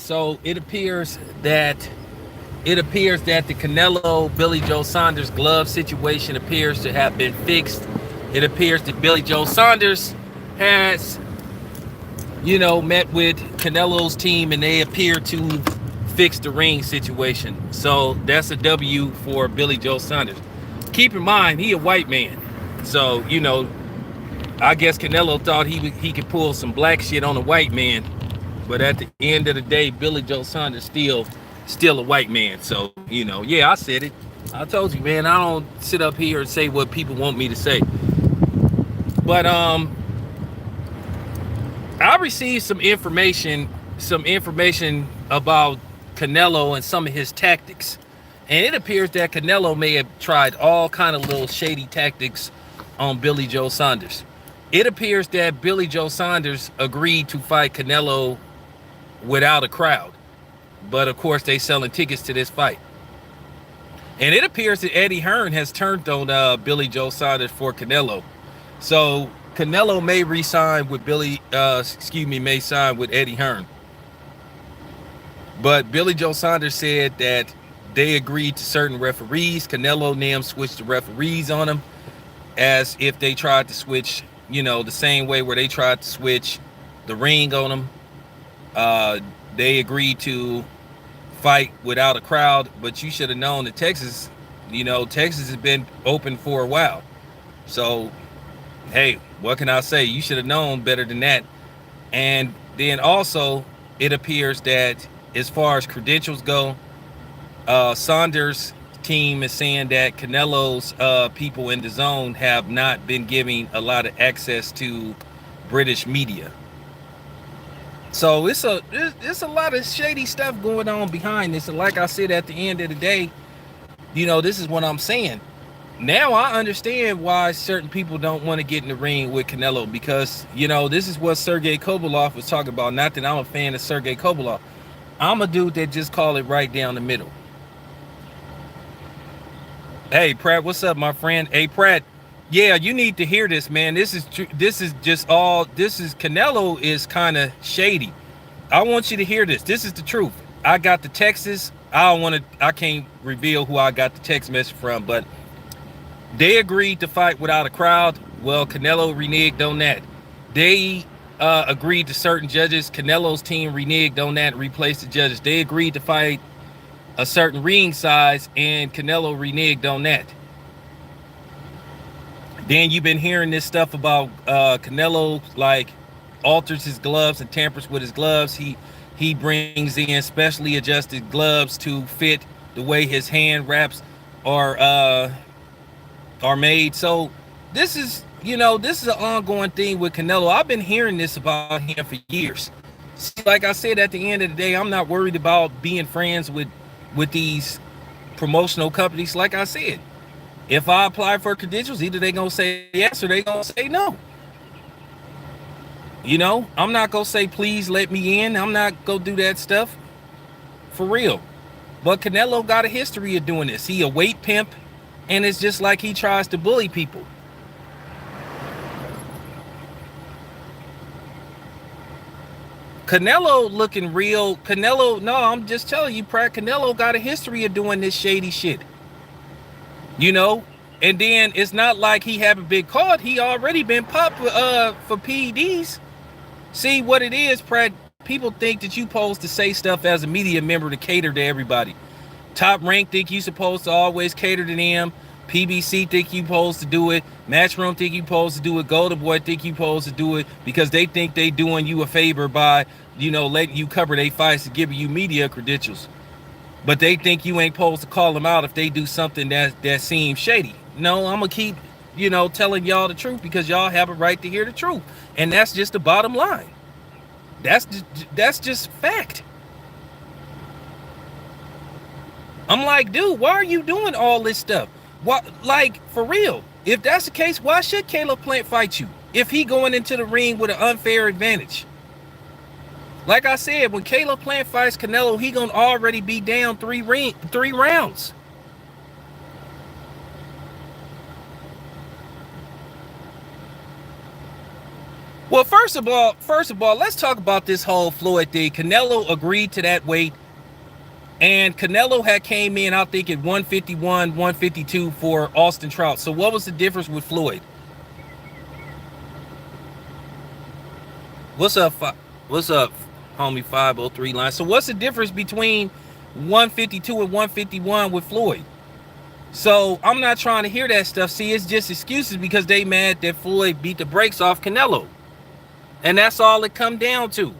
So it appears that the Canelo Billy Joe Saunders glove situation appears to have been fixed. It appears that Billy Joe Saunders has, met with Canelo's team and they appear to fix the ring situation. So that's a W for Billy Joe Saunders. Keep in mind, he a white man. So, I guess Canelo thought he could pull some black shit on a white man. But at the end of the day, Billy Joe Saunders still a white man. So, yeah, I said it. I told you, man, I don't sit up here and say what people want me to say. But I received some information about Canelo and some of his tactics. And it appears that Canelo may have tried all kind of little shady tactics on Billy Joe Saunders. It appears that Billy Joe Saunders agreed to fight Canelo without a crowd. But of course, they selling tickets to this fight. And it appears that Eddie Hearn has turned on Billy Joe Saunders for Canelo. So Canelo may re-sign with may sign with Eddie Hearn. But Billy Joe Saunders said that they agreed to certain referees. Canelo and them switched the referees on him as if they tried to switch, the same way where they tried to switch the ring on him. They agreed to fight without a crowd, but you should have known that Texas has been open for a while. So, hey, what can I say? You should have known better than that. And then also, it appears that as far as credentials go, Saunders' team is saying that Canelo's people in the zone have not been giving a lot of access to British media. So it's a lot of shady stuff going on behind this. And like I said, at the end of the day, this is what I'm saying. Now I understand why certain people don't want to get in the ring with Canelo because, this is what Sergey Kovalov was talking about. Not that I'm a fan of Sergey Kovalov. I'm a dude that just call it right down the middle. Hey, Pratt, what's up, my friend? Hey, Pratt, yeah, you need to hear this, man. This is Canelo is kind of shady. I want you to hear this. This is the truth. I got the texts. I can't reveal who I got the text message from, but they agreed to fight without a crowd. Well, Canelo reneged on that. They agreed to certain judges. Canelo's team reneged on that and replaced the judges. They agreed to fight a certain ring size, and Canelo reneged on that. Then you've been hearing this stuff about Canelo, like, alters his gloves and tampers with his gloves. He brings in specially adjusted gloves to fit the way his hand wraps are made. So this is an ongoing thing with Canelo. I've been hearing this about him for years. See, like I said, at the end of the day, I'm not worried about being friends with these promotional companies. Like I said, if I apply for credentials, either they gonna say yes or they gonna say no. I'm not gonna say please let me in. I'm not gonna do that stuff for real. But Canelo got a history of doing this. He a weight pimp, and it's just like he tries to bully people. Canelo looking real. No, I'm just telling you, Pratt, Canelo got a history of doing this shady shit. And then it's not like he haven't been caught. He already been popped for PEDs. See what it is, Pratt. People think that you supposed to say stuff as a media member to cater to everybody. Top Rank think you supposed to always cater to them. PBC think you supposed to do it. Matchroom think you supposed to do it. Golden Boy think you supposed to do it because they think they doing you a favor by, letting you cover their fights and giving you media credentials. But they think you ain't supposed to call them out if they do something that seems shady. No, I'm gonna keep, telling y'all the truth because y'all have a right to hear the truth, and that's just the bottom line. That's just fact. I'm like, dude, why are you doing all this stuff? What, like, for real? If that's the case, why should Caleb Plant fight you if he going into the ring with an unfair advantage? Like I said, when Caleb Plant fights Canelo, he gonna already be down three rounds. Well, first of all, let's talk about this whole Floyd thing. Canelo agreed to that weight, and Canelo had came in, I think, at 151, 152 for Austin Trout. So what was the difference with Floyd? What's up, homie 503 line? So what's the difference between 152 and 151 with Floyd? So I'm not trying to hear that stuff. See, it's just excuses because they mad that Floyd beat the brakes off Canelo. And that's all it come down to.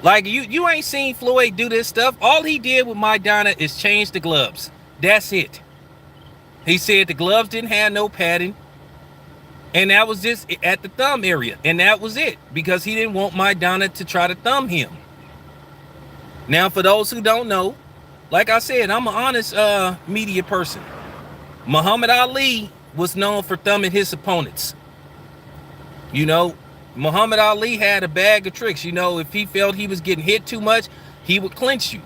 Like, you ain't seen Floyd do this stuff. All he did with Maidana is change the gloves. That's it. He said the gloves didn't have no padding. And that was just at the thumb area. And that was it. Because he didn't want Maidana to try to thumb him. Now, for those who don't know, like I said, I'm an honest media person. Muhammad Ali was known for thumbing his opponents. You know, Muhammad Ali had a bag of tricks. You know, if he felt he was getting hit too much, he would clinch you.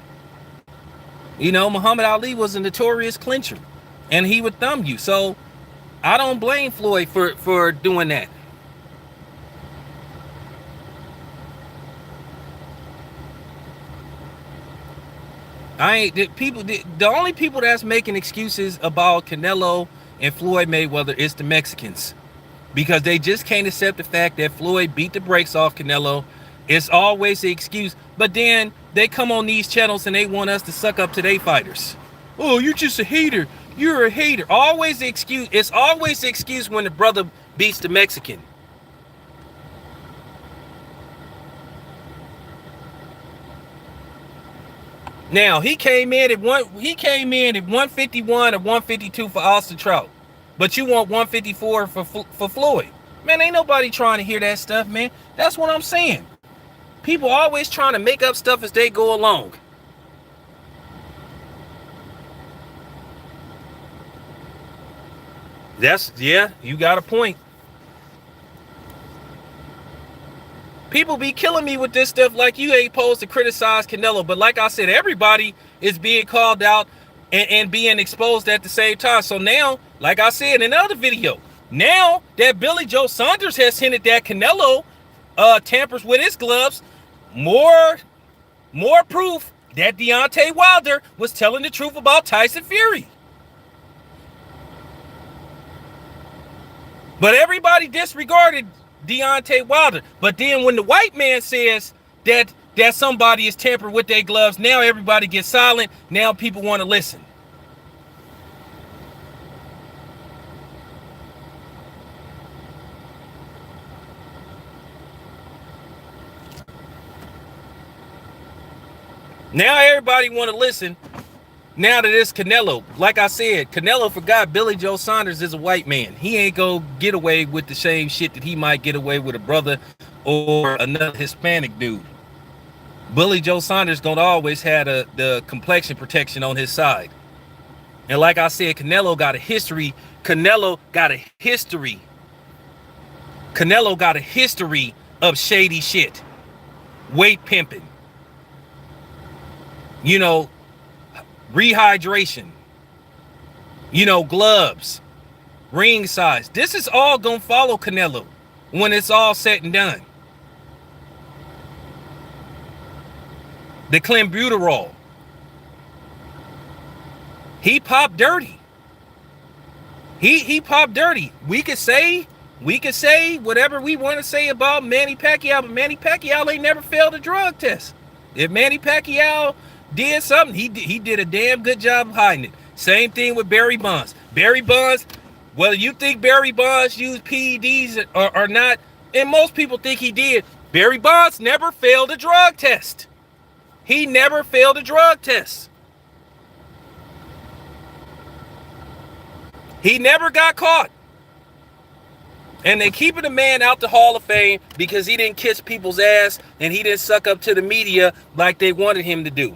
You know, Muhammad Ali was a notorious clincher, and he would thumb you. So I don't blame Floyd for doing that. The only people that's making excuses about Canelo and Floyd Mayweather is the Mexicans. Because they just can't accept the fact that Floyd beat the brakes off Canelo. It's always the excuse. But then they come on these channels and they want us to suck up to their fighters. Oh, you're just a hater. You're a hater. Always the excuse. It's always the excuse when the brother beats the Mexican. Now, he came in at 151 or 152 for Austin Trout. But you want 154 for Floyd. Man, ain't nobody trying to hear that stuff, man. That's what I'm saying. People always trying to make up stuff as they go along. Yeah, you got a point. People be killing me with this stuff like you ain't supposed to criticize Canelo. But like I said, everybody is being called out and being exposed at the same time. So now, like I said in another video, now that Billy Joe Saunders has hinted that Canelo tampers with his gloves, more proof that Deontay Wilder was telling the truth about Tyson Fury. But everybody disregarded Deontay Wilder. But then when the white man says that somebody is tampered with their gloves, now everybody gets silent. Now people want to listen. Now everybody want to listen. Now that it's Canelo. Like I said, Canelo forgot Billy Joe Saunders is a white man. He ain't gonna get away with the same shit that he might get away with a brother or another Hispanic dude. Billy Joe Saunders gonna always have the complexion protection on his side. And like I said, Canelo got a history. Canelo got a history of shady shit. Weight pimping. You know, rehydration, gloves, ring size. This is all gonna follow Canelo when it's all said and done. The clenbuterol. He popped dirty. He popped dirty. We could say whatever we want to say about Manny Pacquiao, but Manny Pacquiao ain't never failed a drug test. If Manny Pacquiao did something, he did a damn good job of hiding it. Same thing with Barry Bonds. Barry Bonds, whether you think Barry Bonds used PEDs or not, and most people think he did, Barry Bonds never failed a drug test. He never failed a drug test. He never got caught. And they keeping the man out the Hall of Fame because he didn't kiss people's ass and he didn't suck up to the media like they wanted him to do.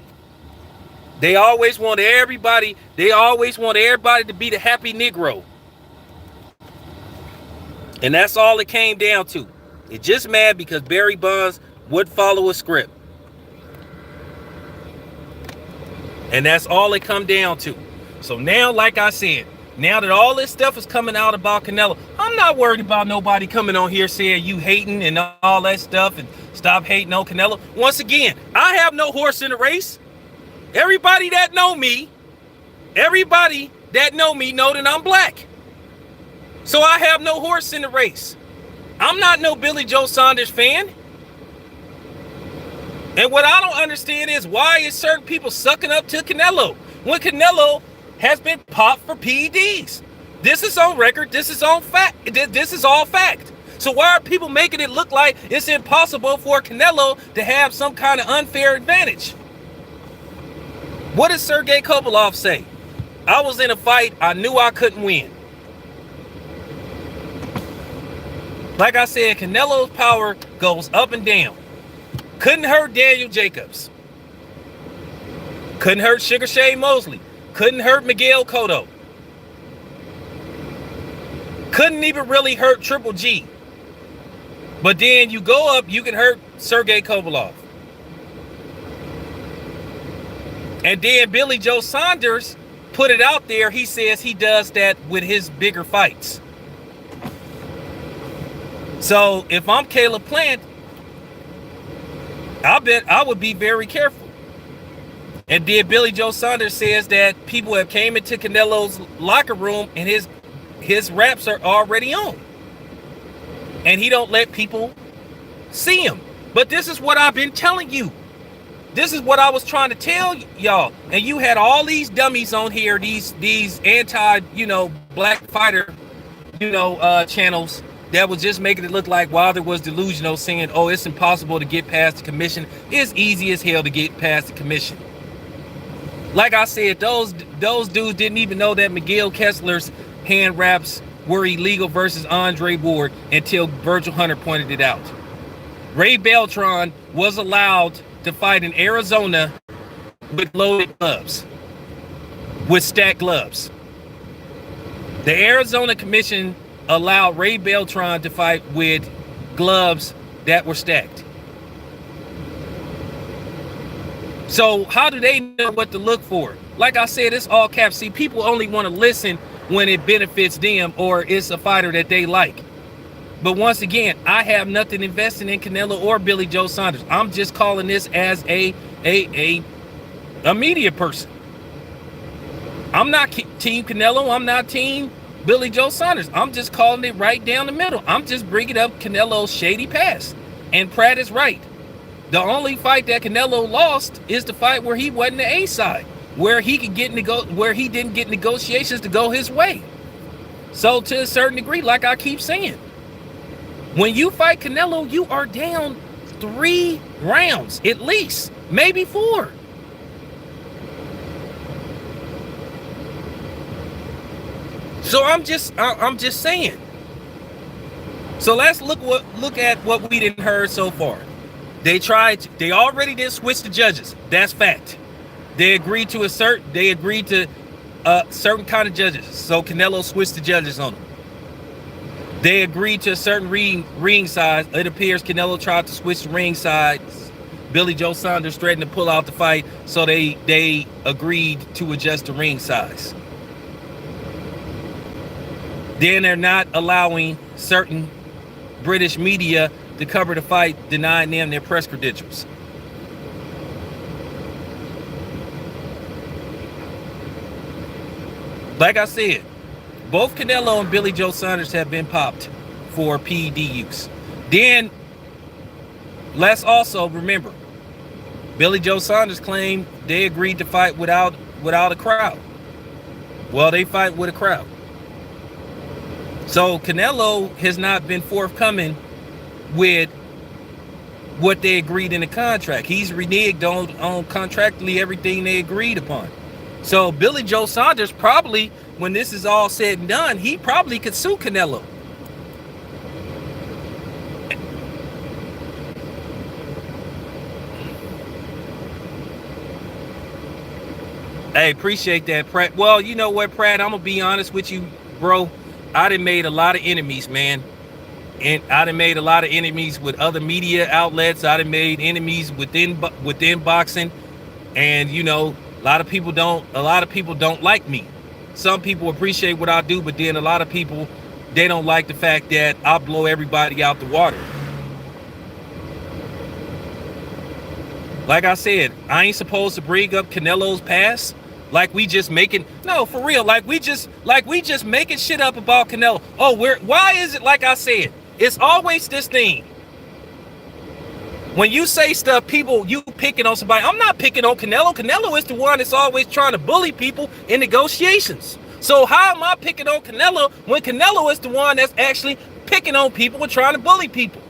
They always want everybody to be the happy Negro. And that's all it came down to. It's just mad because Barry Bonds would follow a script. And that's all it come down to. So now, like I said, Now that all this stuff is coming out about Canelo, I'm not worried about nobody coming on here saying you hating and all that stuff and stop hating on Canelo. Once again, I have no horse in the race. Everybody that know me know that I'm black. So I have no horse in the race. I'm not no Billy Joe Saunders fan. And what I don't understand is why is certain people sucking up to Canelo when Canelo has been popped for PEDs. This is on record. This is on fact. This is all fact. So why are people making it look like it's impossible for Canelo to have some kind of unfair advantage? What does Sergey Kovalev say? I was in a fight. I knew I couldn't win. Like I said, Canelo's power goes up and down. Couldn't hurt Daniel Jacobs. Couldn't hurt Sugar Shane Mosley. Couldn't hurt Miguel Cotto. Couldn't even really hurt Triple G. But then you go up, you can hurt Sergey Kovalev. And then Billy Joe Saunders put it out there. He says he does that with his bigger fights. So if I'm Caleb Plant, I bet I would be very careful. And then Billy Joe Saunders says that people have came into Canelo's locker room and his raps are already on. And he don't let people see him. But this is what I've been telling you. This is what I was trying to tell y'all. And you had all these dummies on here, these anti, black fighter, channels that was just making it look like Wilder was delusional, saying, oh, it's impossible to get past the commission. It's easy as hell to get past the commission. Like I said, those dudes didn't even know that Miguel Kessler's hand wraps were illegal versus Andre Ward until Virgil Hunter pointed it out. Ray Beltran was allowed to fight in Arizona with loaded gloves, with stacked gloves. The Arizona Commission allowed Ray Beltran to fight with gloves that were stacked. So how do they know what to look for? Like I said, it's all caps. See, people only want to listen when it benefits them or it's a fighter that they like. But once again, I have nothing invested in Canelo or Billy Joe Saunders. I'm just calling this as a media person. I'm not team Canelo. I'm not team Billy Joe Saunders. I'm just calling it right down the middle. I'm just bringing up Canelo's shady past. And Pratt is right. The only fight that Canelo lost is the fight where he wasn't the A side, where he could where he didn't get negotiations to go his way. So to a certain degree, like I keep saying, when you fight Canelo, you are down 3 rounds, at least, maybe 4. So I'm just saying. So let's look at what we didn't heard so far. They already did switch the judges. That's fact. They agreed to certain kind of judges. So Canelo switched the judges on them. They agreed to a certain ring size. It appears Canelo tried to switch the ring size. Billy Joe Saunders threatened to pull out the fight, so they agreed to adjust the ring size. Then they're not allowing certain British media to cover the fight, denying them their press credentials. Like I said, both Canelo and Billy Joe Saunders have been popped for PED use. Then, let's also remember, Billy Joe Saunders claimed they agreed to fight without a crowd. Well, they fight with a crowd. So Canelo has not been forthcoming with what they agreed in the contract. He's reneged on contractually everything they agreed upon. So Billy Joe Saunders probably, when this is all said and done, he probably could sue Canelo. Hey, appreciate that, Pratt. Well, you know what, Pratt, I'm gonna be honest with you, bro. I done made a lot of enemies, man. And I done made a lot of enemies with other media outlets. I done made enemies within boxing. And a lot of people don't like me. some people appreciate what I do, but then a lot of people, they don't like the fact that I blow everybody out the water. Like I said, I ain't supposed to bring up Canelo's past. Like we just making, no, for real. Like we just making shit up about Canelo. Oh, why is it, like I said, it's always this thing. When you say stuff, people, you picking on somebody. I'm not picking on Canelo. Canelo is the one that's always trying to bully people in negotiations. So how am I picking on Canelo when Canelo is the one that's actually picking on people and trying to bully people?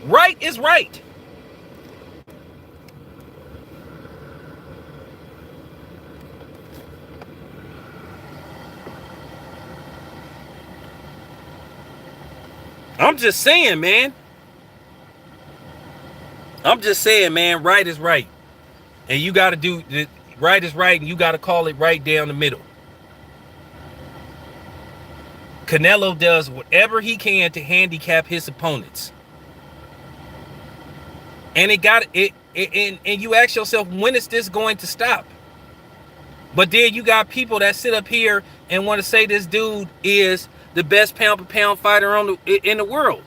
Right is right. I'm just saying, man. I'm just saying, man, right is right. And you got to do, right is right, and you got to call it right down the middle. Canelo does whatever he can to handicap his opponents. And and you ask yourself, when is this going to stop? But then you got people that sit up here and want to say this dude is the best pound for pound fighter in the world.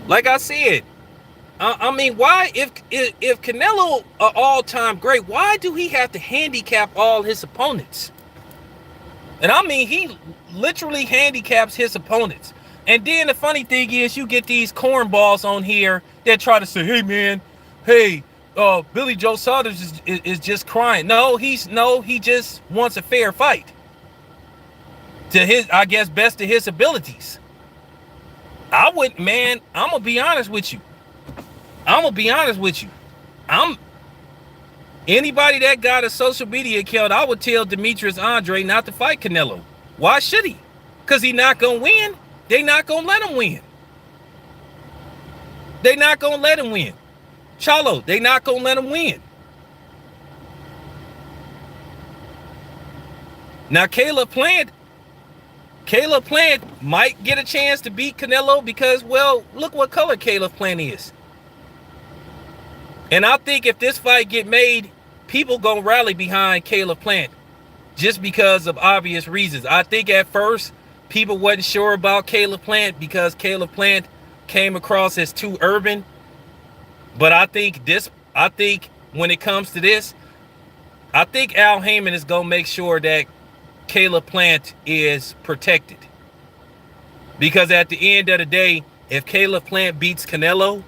Like I said, I mean, why, if Canelo an all-time great, why do he have to handicap all his opponents? And I mean, he literally handicaps his opponents. And then the funny thing is, you get these cornballs on here that try to say, hey man, hey, Billy Joe Saunders is just crying. No, he just wants a fair fight. To his, I guess, best of his abilities. I wouldn't, man, I'm gonna be honest with you. Anybody that got a social media account, I would tell Demetrius Andre not to fight Canelo. Why should he? Because he not gonna win. They not gonna let him win. Charlo, they not gonna let him win. Now Caleb Plant might get a chance to beat Canelo because, well, look what color Caleb Plant is. And I think if this fight get made, people gonna rally behind Caleb Plant just because of obvious reasons. I think at first people wasn't sure about Caleb Plant because Caleb Plant came across as too urban. But I think when it comes to this, I think Al Heyman is gonna make sure that Caleb Plant is protected. Because at the end of the day, if Caleb Plant beats Canelo,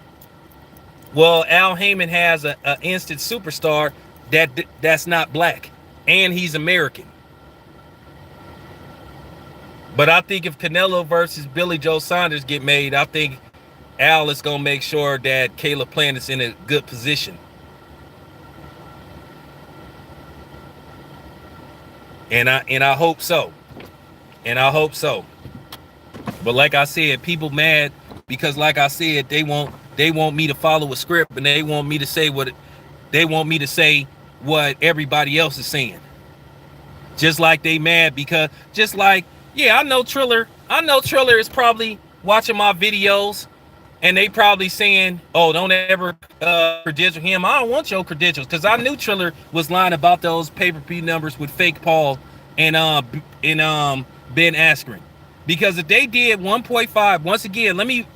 well, Al Heyman has an instant superstar that's not black, and he's American. But I think if Canelo versus Billy Joe Saunders get made, I think Al is gonna make sure that Caleb Plant is in a good position. And I hope so. But like I said, people mad because, like I said, they want me to follow a script, and they want me to say what everybody else is saying. Just like they mad because, just like, yeah, I know Triller is probably watching my videos, and they probably saying, oh, don't ever credential him. I don't want your credentials, because I knew Triller was lying about those pay-per-view numbers with Fake Paul and Ben Askren. Because if they did 1.5, once again, let me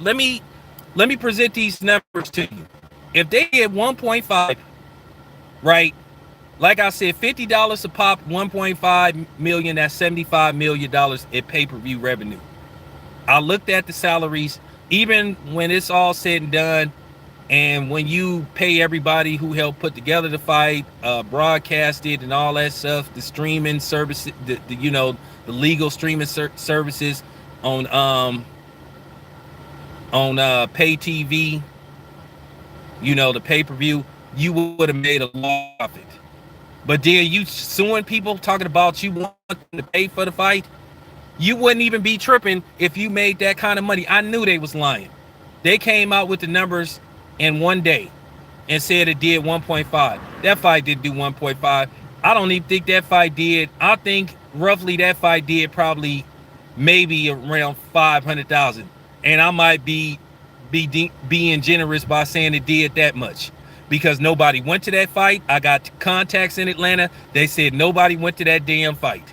present these numbers to you. If they did 1.5, right? Like I said, $50 a pop, 1.5 million, that's $75 million in pay-per-view revenue. I looked at the salaries, even when it's all said and done, and when you pay everybody who helped put together the fight, broadcast it and all that stuff, the streaming services, the legal streaming services on pay TV, the pay-per-view, you would have made a lot of it. But then you suing people, talking about you want them to pay for the fight, you wouldn't even be tripping if you made that kind of money. I knew they was lying. They came out with the numbers in one day and said it did 1.5. That fight didn't do 1.5. I don't even think that fight did. I think roughly that fight did probably maybe around 500,000, and I might be being generous by saying it did that much, because nobody went to that fight. I got contacts in Atlanta. They said nobody went to that damn fight.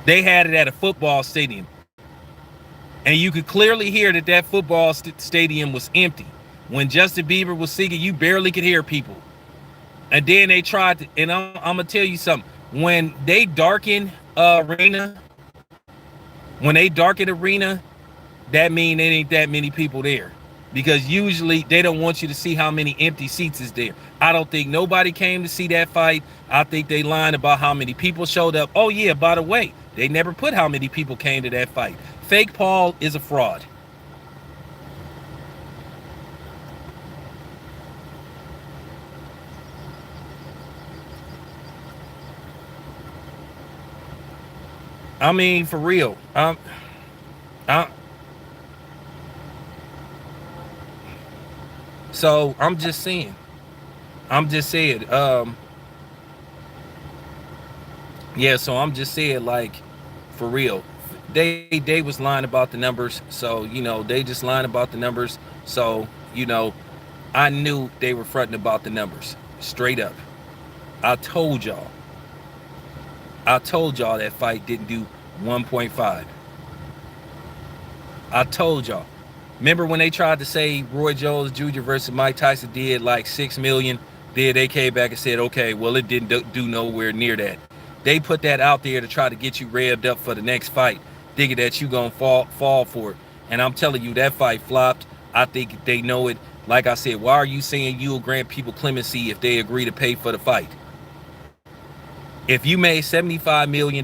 They had it at a football stadium, and you could clearly hear that that football stadium was empty. When Justin Bieber was singing, you barely could hear people. And then they tried to, and I'm gonna tell you something. When they darken arena, that mean it ain't that many people there, because usually they don't want you to see how many empty seats is there. I don't think nobody came to see that fight. I think they lied about how many people showed up. Oh yeah, by the way, they never put how many people came to that fight. Fake Paul is a fraud. I mean, for real. So I'm just saying. Yeah, so I'm just saying, like, for real. They was lying about the numbers. So, you know, they just lying about the numbers. So, you know, I knew they were fronting about the numbers. Straight up. I told y'all that fight didn't do 1.5. I told y'all. Remember when they tried to say Roy Jones Jr. versus Mike Tyson did like 6 million? Then they came back and said, okay, well, it didn't do nowhere near that. They put that out there to try to get you revved up for the next fight, thinking that you gonna fall for it. And I'm telling you, that fight flopped. I think they know it. Like I said, why are you saying you'll grant people clemency if they agree to pay for the fight? If you made $75 million,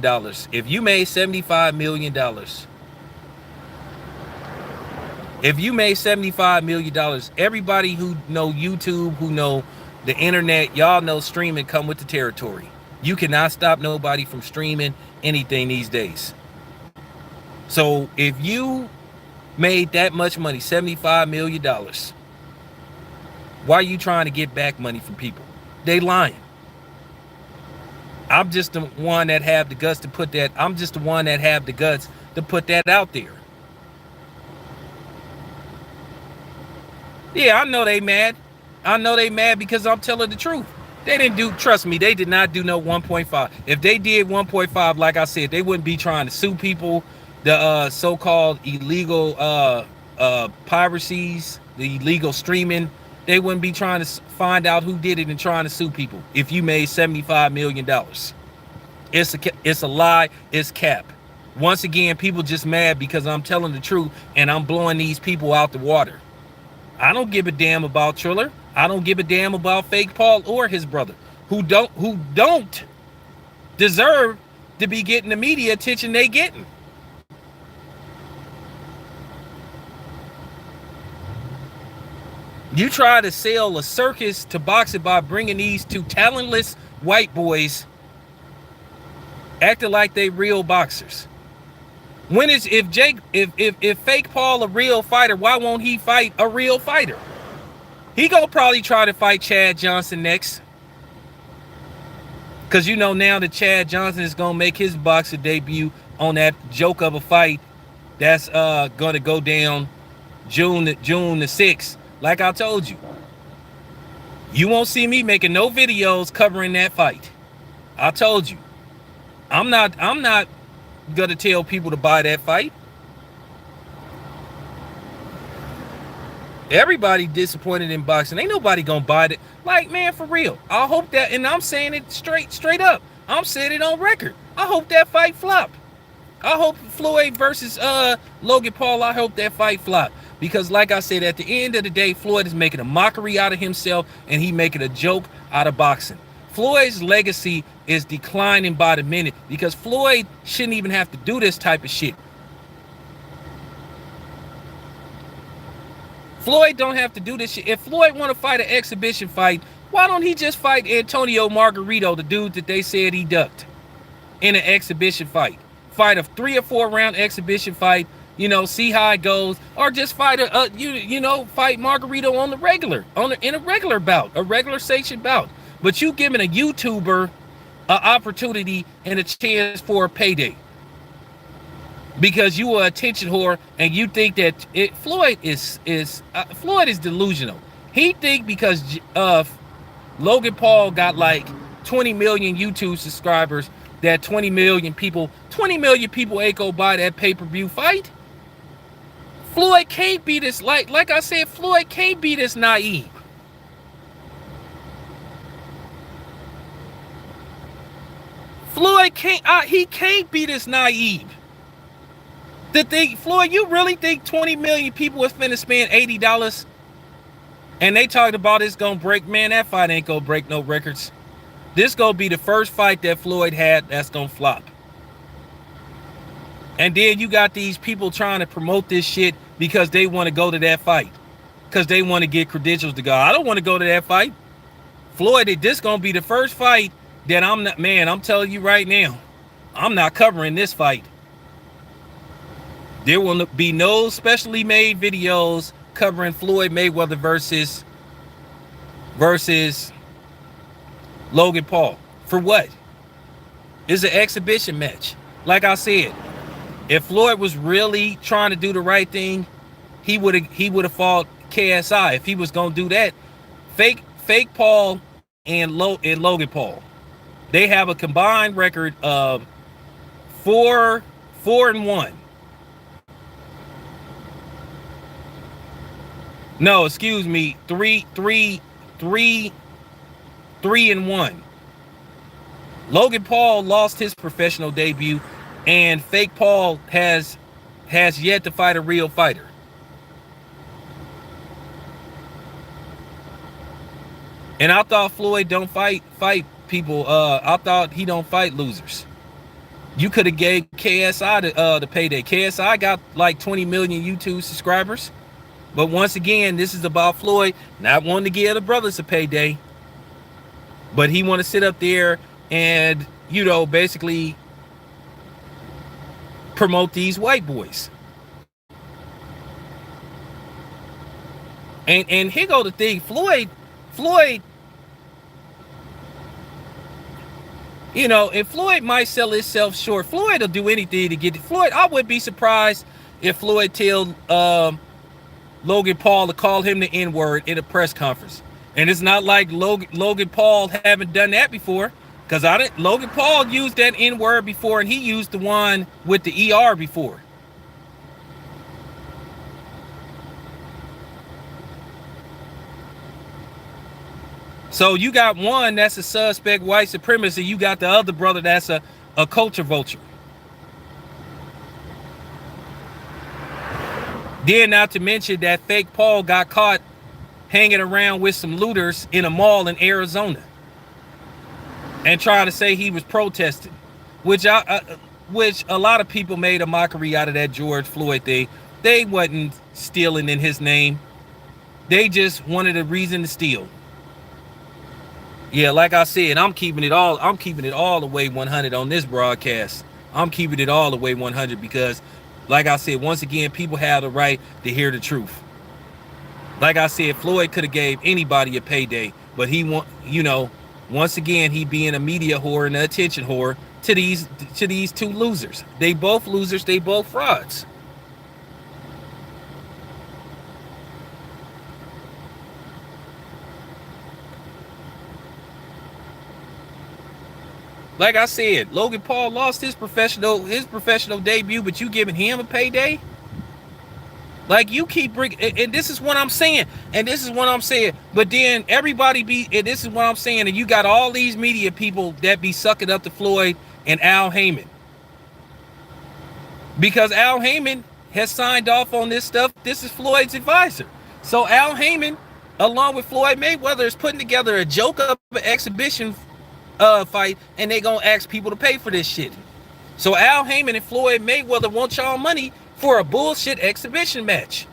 everybody who know YouTube, who know the internet, y'all know streaming come with the territory. You cannot stop nobody from streaming anything these days. So if you made that much money, $75 million, why are you trying to get back money from people? They lying. I'm just the one that have the guts to put that. Out there. Yeah, I know they mad. Because I'm telling the truth. They did not do no 1.5. If they did 1.5, like I said, they wouldn't be trying to sue people. The so-called illegal piracies, the illegal streaming, they wouldn't be trying to find out who did it and trying to sue people. If you made $75 million, it's a lie. It's cap. Once again, people just mad because I'm telling the truth and I'm blowing these people out the water. I don't give a damn about Triller. I don't give a damn about Fake Paul or his brother, who don't deserve to be getting the media attention they getting. You try to sell a circus to boxing by bringing these two talentless white boys acting like they real boxers. If Fake Paul a real fighter, why won't he fight a real fighter? He gonna probably try to fight Chad Johnson next. Cause you know now that Chad Johnson is gonna make his boxing debut on that joke of a fight that's gonna go down June the 6th. Like I told you, you won't see me making no videos covering that fight. I told you, I'm not gonna tell people to buy that fight. Everybody disappointed in boxing. Ain't nobody gonna buy it. Like, man, for real. I hope that, and I'm saying it straight up. I'm saying it on record. I hope that fight flop. I hope Floyd versus Logan Paul, I hope that fight flop. Because like I said, at the end of the day, Floyd is making a mockery out of himself and he making a joke out of boxing. Floyd's legacy is declining by the minute because Floyd shouldn't even have to do this type of shit. Floyd don't have to do this shit. If Floyd want to fight an exhibition fight, why don't he just fight Antonio Margarito, the dude that they said he ducked, in an exhibition fight? Fight a 3 or 4 round exhibition fight, see how it goes, or just fight fight Margarito on the regular, in a regular bout, a regular sanctioned bout. But you giving a YouTuber an opportunity and a chance for a payday. Because you are a attention whore and you think that Floyd is delusional. He think because Logan Paul got like 20 million YouTube subscribers that 20 million people ain't gonna buy that pay-per-view fight. Floyd can't be this, like I said, Floyd can't be this naive. Floyd can't be this naive. To think, Floyd, you really think 20 million people was finna spend $80? And they talked about it's gonna break, man, that fight ain't gonna break no records. This gonna be the first fight that Floyd had that's gonna flop. And then you got these people trying to promote this shit because they want to go to that fight. Because they want to get credentials to go. I don't want to go to that fight. Floyd, this gonna be the first fight that I'm telling you right now, I'm not covering this fight. There will be no specially made videos covering Floyd Mayweather versus Logan Paul. For what? It's an exhibition match. Like I said, if Floyd was really trying to do the right thing, he would have fought KSI. If he was gonna do that, fake Paul and Logan Paul, they have a combined record of 4-1. No, excuse me, 3-1. Logan Paul lost his professional debut, and fake Paul has yet to fight a real fighter. And I thought Floyd don't fight people. I thought he don't fight losers. You could have gave KSI the payday. KSI got like 20 million YouTube subscribers. But once again, this is about Floyd not wanting to give the brothers a payday. But he want to sit up there and, basically promote these white boys. And here go the thing. Floyd, and Floyd might sell himself short. Floyd will do anything to get it. Floyd, I wouldn't be surprised if Floyd tell Logan Paul to call him the N-word in a press conference. And it's not like Logan Paul haven't done that before, because Logan Paul used that N-word before, and he used the one with the ER before. So you got one that's a suspect white supremacist, you got the other brother that's a culture vulture. Then not to mention that fake Paul got caught hanging around with some looters in a mall in Arizona and trying to say he was protesting, which a lot of people made a mockery out of that George Floyd thing. They wasn't stealing in his name. They just wanted a reason to steal. Yeah, like I said, I'm keeping it all the way 100 on this broadcast. I'm keeping it all the way 100 because, like I said, once again, people have the right to hear the truth. Like I said, Floyd could have gave anybody a payday, but once again, he being a media whore and an attention whore to these two losers. They both losers, they both frauds. Like I said, Logan Paul lost his professional debut, but you giving him a payday? Like, you keep bringing, and this is what I'm saying, but then and this is what I'm saying, and you got all these media people that be sucking up to Floyd and Al Heyman. Because Al Heyman has signed off on this stuff. This is Floyd's advisor. So Al Heyman, along with Floyd Mayweather, is putting together a joke of an exhibition fight, and they gonna ask people to pay for this shit. So Al Heyman and Floyd Mayweather want y'all money for a bullshit exhibition match.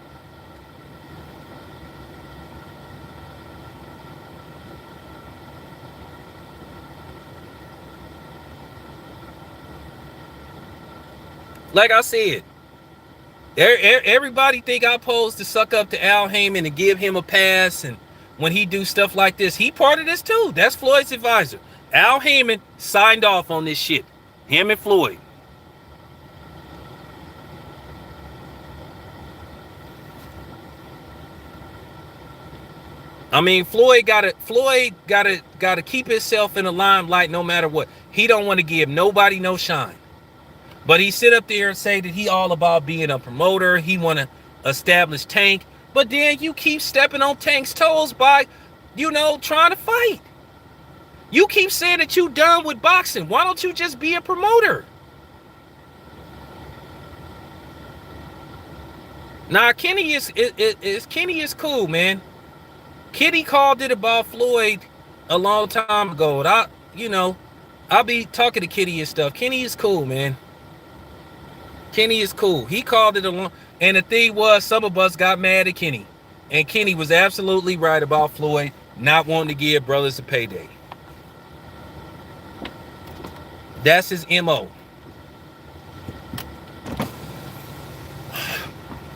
Like I said, everybody think I'm supposed to suck up to Al Heyman and give him a pass, and when he do stuff like this, he part of this too. That's Floyd's advisor. Al Heyman signed off on this shit. Him and Floyd. I mean, Floyd gotta keep himself in the limelight no matter what. He don't want to give nobody no shine. But he sit up there and say that he all about being a promoter. He want to establish Tank. But then you keep stepping on Tank's toes by, trying to fight. You keep saying that you done with boxing. Why don't you just be a promoter? Nah, Kenny is cool, man. Kitty called it about Floyd a long time ago. I'll be talking to Kitty and stuff. Kenny is cool, man. Kenny is cool. He called it a long, and the thing was, some of us got mad at Kenny, and Kenny was absolutely right about Floyd not wanting to give brothers a payday. That's his MO.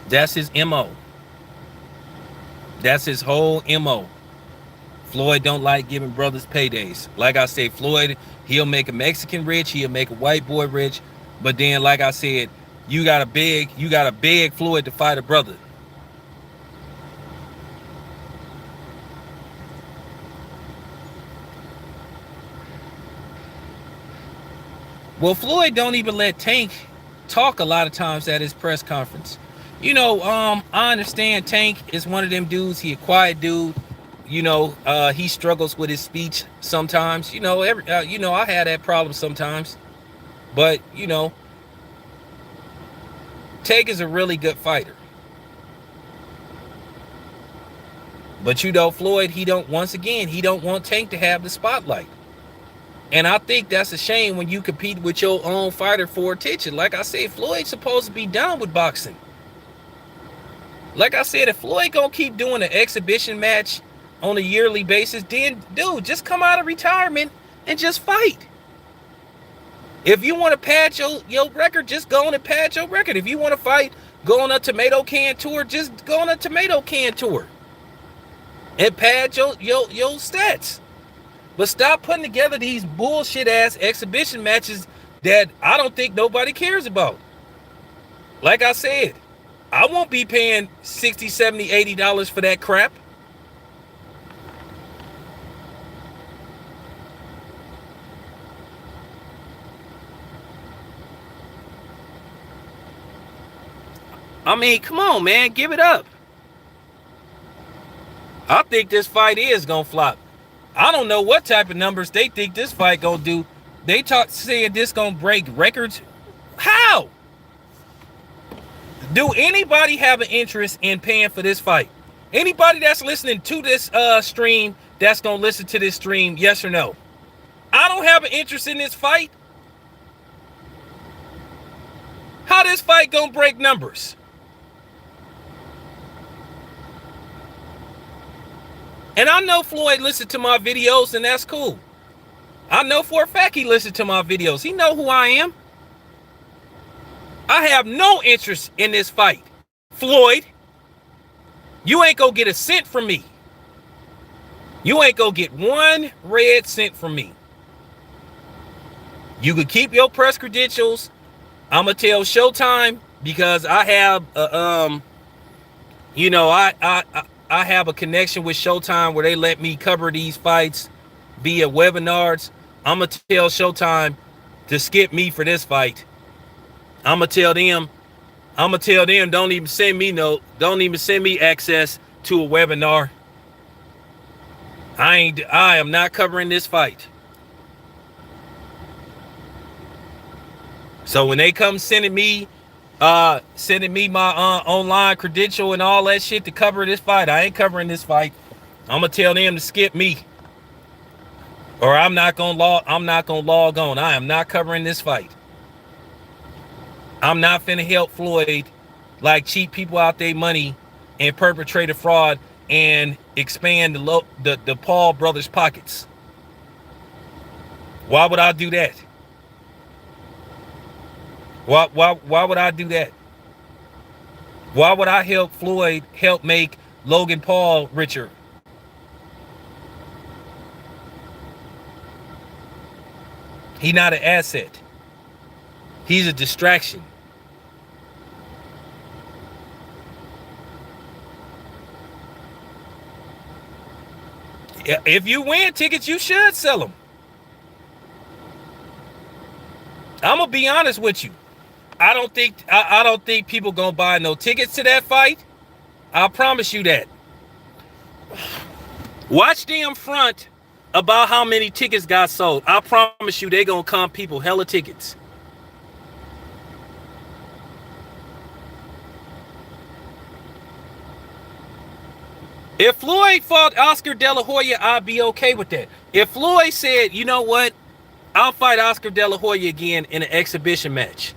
That's his MO. That's his whole MO. Floyd don't like giving brothers paydays. Like I say, Floyd, he'll make a Mexican rich, he'll make a white boy rich, but then, like I said, you gotta beg Floyd to fight a brother. Well, Floyd don't even let Tank talk a lot of times at his press conference. I understand Tank is one of them dudes. He a quiet dude. He struggles with his speech sometimes. I had that problem sometimes. But, Tank is a really good fighter. But, Floyd, he don't want Tank to have the spotlight. And I think that's a shame when you compete with your own fighter for attention. Like I said, Floyd's supposed to be done with boxing. Like I said, if Floyd gonna keep doing an exhibition match on a yearly basis, then, dude, just come out of retirement and just fight. If you want to pad your record, just go on and pad your record. If you want to fight, go on a tomato can tour, just go on a tomato can tour. And pad your stats. But stop putting together these bullshit-ass exhibition matches that I don't think nobody cares about. Like I said, I won't be paying $60, $70, $80 for that crap. I mean, come on, man. Give it up. I think this fight is going to flop. I don't know what type of numbers they think this fight going to do. They saying this going to break records. How? Do anybody have an interest in paying for this fight? Anybody that's listening to this stream that's going to listen to this stream, yes or no? I don't have an interest in this fight. How this fight going to break numbers? And I know Floyd listened to my videos, and that's cool. I know for a fact he listened to my videos. He know who I am. I have no interest in this fight. Floyd, you ain't gonna get a cent from me. You ain't gonna get 1 red cent from me. You can keep your press credentials. I'm gonna tell Showtime because I have I have a connection with Showtime where they let me cover these fights via webinars. I'm gonna tell Showtime to skip me for this fight. I'm gonna tell them don't even send me access to a webinar. I am not covering this fight. So when they come sending me my online credential and all that shit to cover this fight, I ain't covering this fight. I'm gonna tell them to skip me. Or I'm not gonna log on. I am not covering this fight. I'm not finna help Floyd like cheat people out their money and perpetrate a fraud and expand the Paul brothers' pockets. Why would I do that? Why would I do that? Why would I help Floyd help make Logan Paul richer? He's not an asset. He's a distraction. If you win tickets, you should sell them. I'm gonna be honest with you. I don't think people gonna buy no tickets to that fight. I promise you that. Watch them front about how many tickets got sold. I promise you they gonna come people hella tickets. If Floyd fought Oscar De La Hoya, I'd be okay with that. If Floyd said, you know what, I'll fight Oscar De La Hoya again in an exhibition match,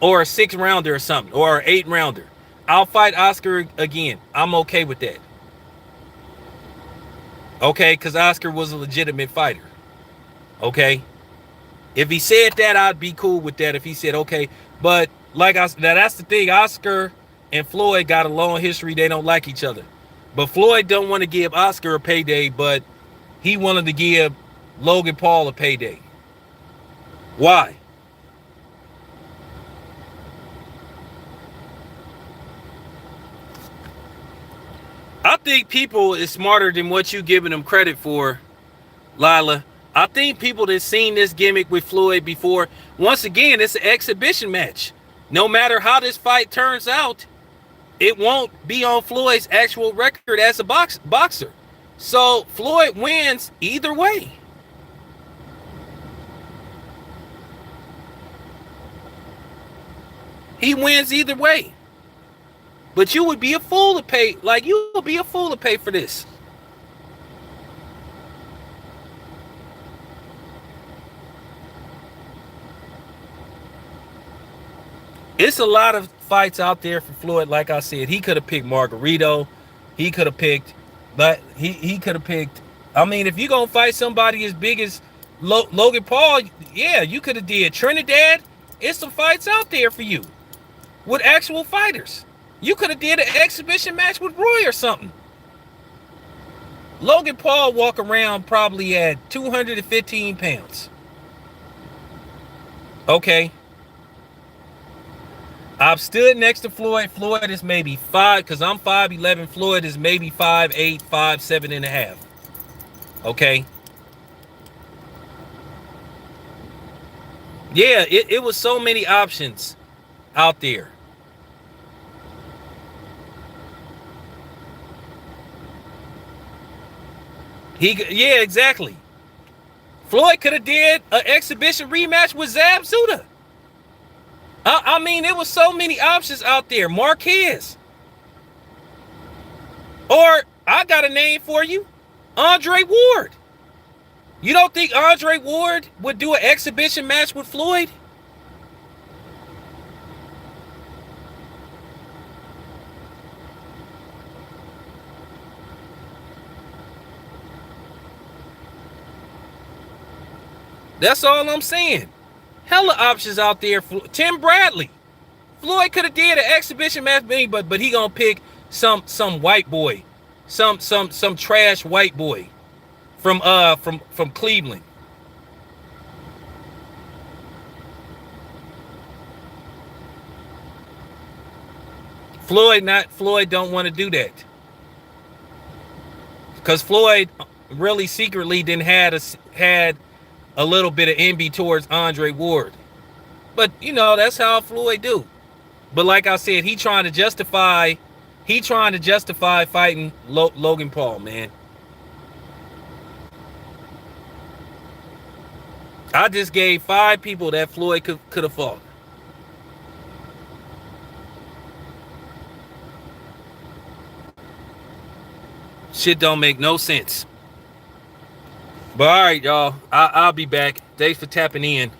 or a 6-rounder or something, or an 8-rounder. I'll fight Oscar again. I'm okay with that. Okay, because Oscar was a legitimate fighter. Okay. If he said that, I'd be cool with that. If he said, okay. But like I said, that's the thing. Oscar and Floyd got a long history. They don't like each other. But Floyd don't want to give Oscar a payday, but he wanted to give Logan Paul a payday. Why? I think people is smarter than what you giving them credit for, Lila. I think people that seen this gimmick with Floyd before, once again, it's an exhibition match. No matter how this fight turns out, it won't be on Floyd's actual record as a boxer. So Floyd wins either way. He wins either way. But you would be a fool to pay. Like, you would be a fool to pay for this. It's a lot of fights out there for Floyd. Like I said, he could have picked Margarito. He could have picked, but he could have picked. I mean, if you're going to fight somebody as big as Logan Paul, yeah, you could have did Trinidad. It's some fights out there for you with actual fighters. You could have did an exhibition match with Roy or something. Logan Paul walk around probably at 215 pounds. Okay. I've stood next to Floyd. Floyd is maybe 5, because I'm 5'11". Floyd is maybe 5'8", 5'7 and a half. Okay. Yeah, it was so many options out there. Yeah, exactly. Floyd could have did an exhibition rematch with Zab Zuda. I mean, there was so many options out there. Marquez. Or, I got a name for you. Andre Ward. You don't think Andre Ward would do an exhibition match with Floyd? That's all I'm saying. Hella options out there. Tim Bradley. Floyd could have did an exhibition match, but he gonna pick some white boy, some trash white boy from Cleveland. Floyd don't want to do that, because Floyd really secretly didn't had a little bit of envy towards Andre Ward. But, you know, that's how Floyd do. But like I said, he trying to justify fighting Logan Paul, man. I just gave 5 people that Floyd could have fought. Shit don't make no sense. But all right, y'all. I'll be back. Thanks for tapping in.